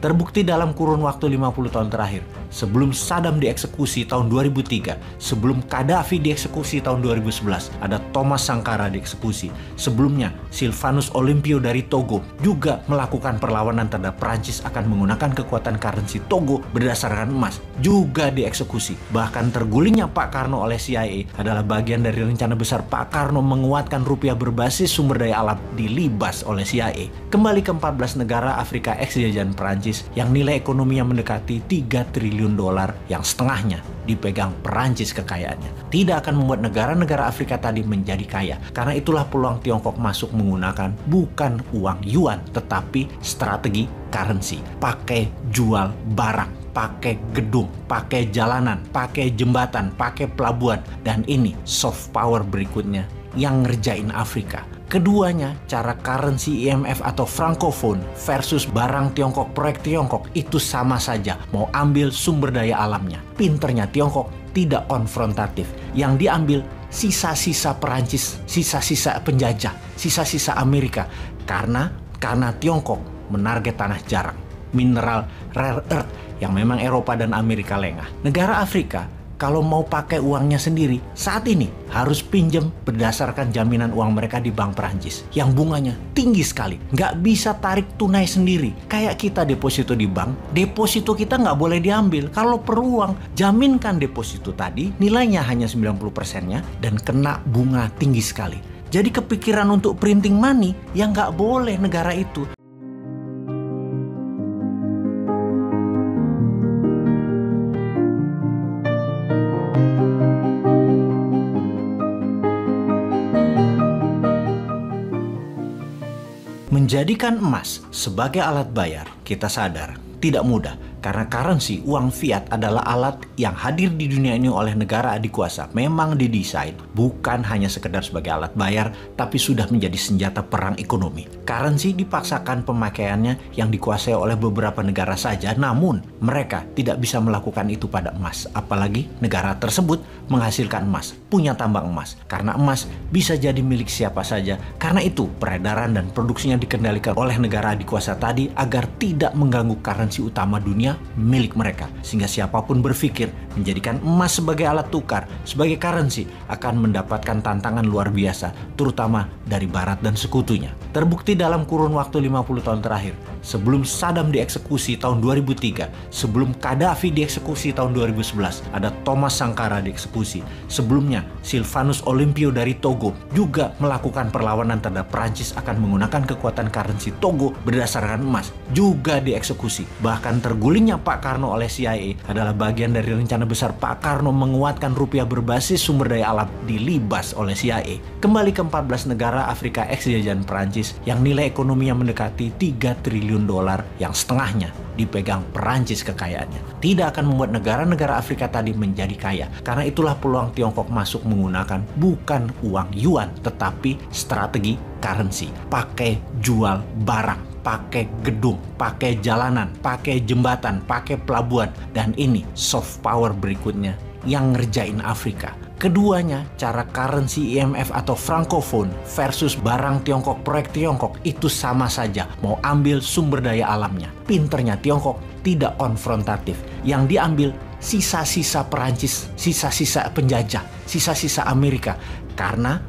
Terbukti dalam kurun waktu 50 tahun terakhir, sebelum Saddam dieksekusi tahun 2003, sebelum Gaddafi dieksekusi tahun 2011, ada Thomas Sankara dieksekusi. Sebelumnya, Sylvanus Olympio dari Togo juga melakukan perlawanan terhadap Prancis akan menggunakan kekuatan currency Togo berdasarkan emas, juga dieksekusi. Bahkan tergulingnya Pak Karno oleh CIA adalah bagian dari rencana besar Pak Karno menguatkan rupiah berbasis sumber daya alam dilibas oleh CIA. Kembali ke 14 negara Afrika ex-jajahan Prancis yang nilai ekonominya mendekati 3 triliun dolar yang setengahnya dipegang Perancis kekayaannya. Tidak akan membuat negara-negara Afrika tadi menjadi kaya. Karena itulah peluang Tiongkok masuk menggunakan bukan uang yuan, tetapi strategi currency. Pakai jual barang, pakai gedung, pakai jalanan, pakai jembatan, pakai pelabuhan. Dan ini soft power berikutnya yang ngerjain Afrika. Keduanya, cara currency IMF atau francophone versus barang Tiongkok, proyek Tiongkok itu sama saja. Mau ambil sumber daya alamnya. Pinternya Tiongkok tidak konfrontatif. Yang diambil sisa-sisa Perancis, sisa-sisa penjajah, sisa-sisa Amerika. Karena Tiongkok menarget tanah jarang, mineral rare earth yang memang Eropa dan Amerika lengah. Negara Afrika kalau mau pakai uangnya sendiri, saat ini harus pinjam berdasarkan jaminan uang mereka di Bank Perancis. Yang bunganya tinggi sekali. Nggak bisa tarik tunai sendiri. Kayak kita deposito di bank, deposito kita nggak boleh diambil. Kalau perlu uang, jaminkan deposito tadi, nilainya hanya 90%-nya, dan kena bunga tinggi sekali. Jadi kepikiran untuk printing money, yang nggak boleh negara itu. Menjadikan emas sebagai alat bayar, kita sadar tidak mudah. Karena currency, uang fiat adalah alat yang hadir di dunia ini oleh negara adikuasa. Memang didesain bukan hanya sekedar sebagai alat bayar, tapi sudah menjadi senjata perang ekonomi. Currency dipaksakan pemakaiannya yang dikuasai oleh beberapa negara saja, namun mereka tidak bisa melakukan itu pada emas. Apalagi negara tersebut menghasilkan emas, punya tambang emas. Karena emas bisa jadi milik siapa saja. Karena itu peredaran dan produksinya dikendalikan oleh negara adikuasa tadi agar tidak mengganggu currency utama dunia milik mereka. Sehingga siapapun berpikir menjadikan emas sebagai alat tukar, sebagai currency, akan mendapatkan tantangan luar biasa, terutama dari Barat dan sekutunya. Terbukti dalam kurun waktu 50 tahun terakhir, sebelum Saddam dieksekusi tahun 2003, sebelum Gaddafi dieksekusi tahun 2011, ada Thomas Sankara dieksekusi. Sebelumnya, Sylvanus Olympio dari Togo juga melakukan perlawanan terhadap Prancis akan menggunakan kekuatan currency Togo berdasarkan emas, juga dieksekusi. Bahkan tergulingnya Pak Karno oleh CIA adalah bagian dari rencana besar Pak Karno menguatkan rupiah berbasis sumber daya alam dilibas oleh CIA. Kembali ke 14 negara Afrika ex-jajahan Perancis yang nilai ekonominya mendekati 3 triliun dolar yang setengahnya dipegang Perancis kekayaannya. Tidak akan membuat negara-negara Afrika tadi menjadi kaya. Karena itulah peluang Tiongkok masuk menggunakan bukan uang yuan, tetapi strategi currency. Pakai jual barang, pakai gedung, pakai jalanan, pakai jembatan, pakai pelabuhan. Dan ini soft power berikutnya yang ngerjain Afrika. Keduanya, cara currency IMF atau francophone versus barang Tiongkok, proyek Tiongkok itu sama saja. Mau ambil sumber daya alamnya. Pinternya Tiongkok tidak konfrontatif. Yang diambil sisa-sisa Perancis, sisa-sisa penjajah, sisa-sisa Amerika. Karena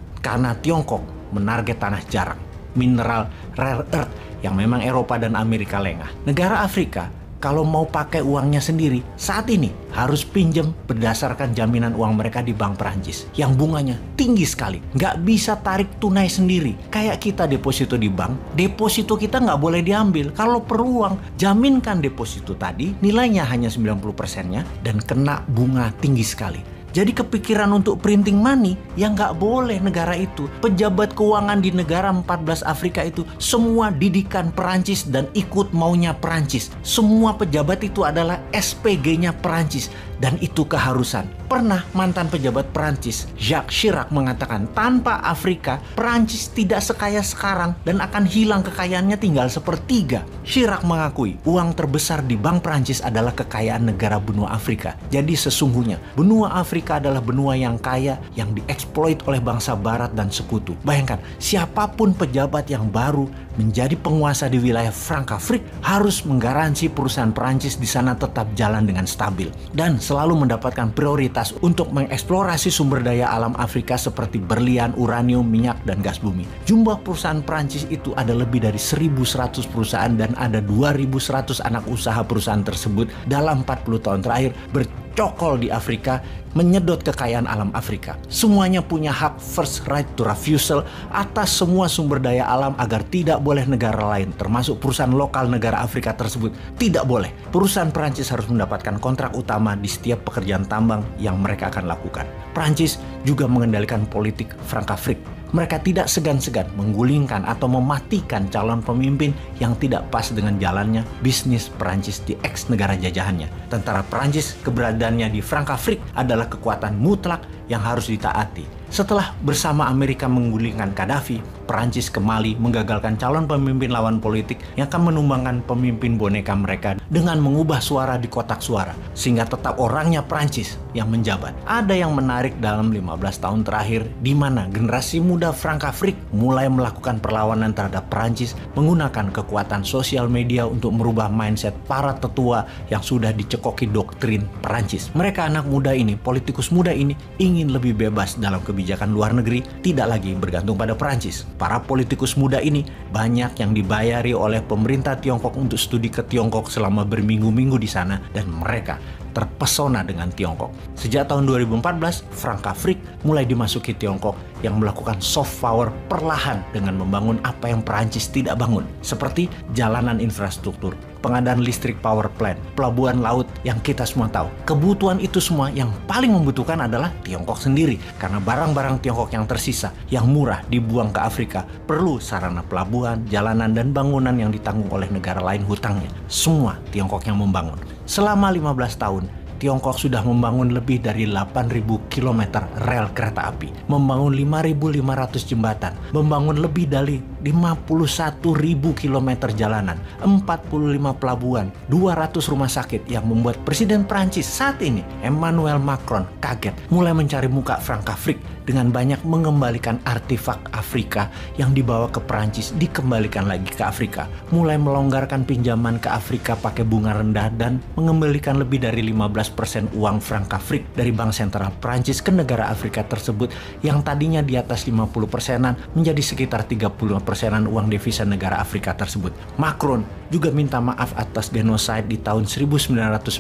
Tiongkok menarget tanah jarang, mineral rare earth yang memang Eropa dan Amerika lengah. Negara Afrika kalau mau pakai uangnya sendiri, saat ini harus pinjam berdasarkan jaminan uang mereka di Bank Perancis. Yang bunganya tinggi sekali. Nggak bisa tarik tunai sendiri. Kayak kita deposito di bank, deposito kita nggak boleh diambil. Kalau perlu uang, jaminkan deposito tadi, nilainya hanya 90%-nya, dan kena bunga tinggi sekali. Jadi kepikiran untuk printing money, yang nggak boleh negara itu. Pejabat keuangan di negara 14 Afrika itu semua didikan Perancis dan ikut maunya Perancis. Semua pejabat itu adalah SPG-nya Perancis. Dan itu keharusan. Pernah mantan pejabat Prancis, Jacques Chirac mengatakan tanpa Afrika, Prancis tidak sekaya sekarang dan akan hilang kekayaannya tinggal sepertiga. Chirac mengakui uang terbesar di Bank Prancis adalah kekayaan negara benua Afrika. Jadi sesungguhnya benua Afrika adalah benua yang kaya yang dieksploit oleh bangsa barat dan sekutu. Bayangkan, siapapun pejabat yang baru menjadi penguasa di wilayah Frankafrik harus menggaransi perusahaan Prancis di sana tetap jalan dengan stabil dan selalu mendapatkan prioritas untuk mengeksplorasi sumber daya alam Afrika seperti berlian, uranium, minyak, dan gas bumi. Jumlah perusahaan Prancis itu ada lebih dari 1.100 perusahaan dan ada 2.100 anak usaha perusahaan tersebut dalam 40 tahun terakhir bercokol di Afrika, menyedot kekayaan alam Afrika. Semuanya punya hak first right to refusal atas semua sumber daya alam agar tidak boleh negara lain, termasuk perusahaan lokal negara Afrika tersebut, tidak boleh. Perusahaan Prancis harus mendapatkan kontrak utama di setiap pekerjaan tambang yang mereka akan lakukan. Prancis juga mengendalikan politik Frankafrik. Mereka tidak segan-segan menggulingkan atau mematikan calon pemimpin yang tidak pas dengan jalannya bisnis Perancis di ex negara jajahannya. Tentara Perancis keberadaannya di Frankafrik adalah kekuatan mutlak yang harus ditaati. Setelah bersama Amerika menggulingkan Gaddafi, Perancis ke Mali menggagalkan calon pemimpin lawan politik yang akan menumbangkan pemimpin boneka mereka dengan mengubah suara di kotak suara, sehingga tetap orangnya Perancis yang menjabat. Ada yang menarik dalam 15 tahun terakhir, di mana generasi muda Frankafrik mulai melakukan perlawanan terhadap Perancis menggunakan kekuatan sosial media untuk merubah mindset para tetua yang sudah dicekoki doktrin Perancis. Mereka anak muda ini, politikus muda ini, ingin lebih bebas dalam kebijakan luar negeri, tidak lagi bergantung pada Perancis. Para politikus muda ini banyak yang dibayari oleh pemerintah Tiongkok untuk studi ke Tiongkok selama berminggu-minggu di sana dan mereka terpesona dengan Tiongkok. Sejak tahun 2014, Frankafrik mulai dimasuki Tiongkok yang melakukan soft power perlahan dengan membangun apa yang Perancis tidak bangun, seperti jalanan infrastruktur, pengadaan listrik power plant, pelabuhan laut yang kita semua tahu. Kebutuhan itu semua yang paling membutuhkan adalah Tiongkok sendiri, karena barang-barang Tiongkok yang tersisa, yang murah dibuang ke Afrika, perlu sarana pelabuhan, jalanan, dan bangunan yang ditanggung oleh negara lain hutangnya. Semua Tiongkok yang membangun. Selama 15 tahun, Tiongkok sudah membangun lebih dari 8.000 km rel kereta api, membangun 5.500 jembatan, membangun lebih dari 51.000 km jalanan, 45 pelabuhan, 200 rumah sakit yang membuat Presiden Prancis saat ini, Emmanuel Macron, kaget mulai mencari muka Frankafrik dengan banyak mengembalikan artefak Afrika yang dibawa ke Prancis, dikembalikan lagi ke Afrika, mulai melonggarkan pinjaman ke Afrika pakai bunga rendah dan mengembalikan lebih dari 15% uang Frankafrik dari Bank Sentral Prancis ke negara Afrika tersebut yang tadinya di atas 50%-an menjadi sekitar 35%-an uang devisa negara Afrika tersebut. Macron juga minta maaf atas genosida di tahun 1994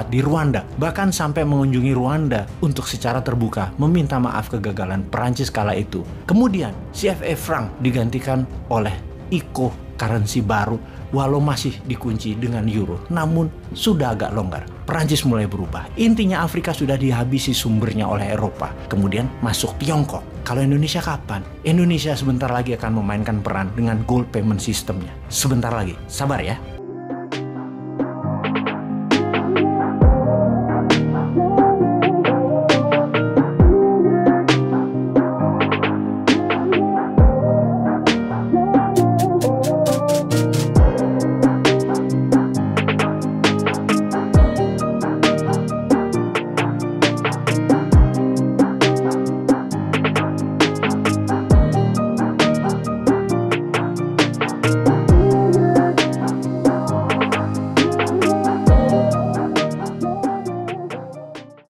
di Rwanda, bahkan sampai mengunjungi Rwanda untuk secara terbuka meminta maaf kegagalan Perancis kala itu. Kemudian CFA franc digantikan oleh ICO, currency baru, walau masih dikunci dengan euro, namun sudah agak longgar. Perancis mulai berubah. Intinya Afrika sudah dihabisi sumbernya oleh Eropa. Kemudian masuk Tiongkok. Kalau Indonesia kapan? Indonesia sebentar lagi akan memainkan peran dengan gold payment systemnya. Sebentar lagi. Sabar ya.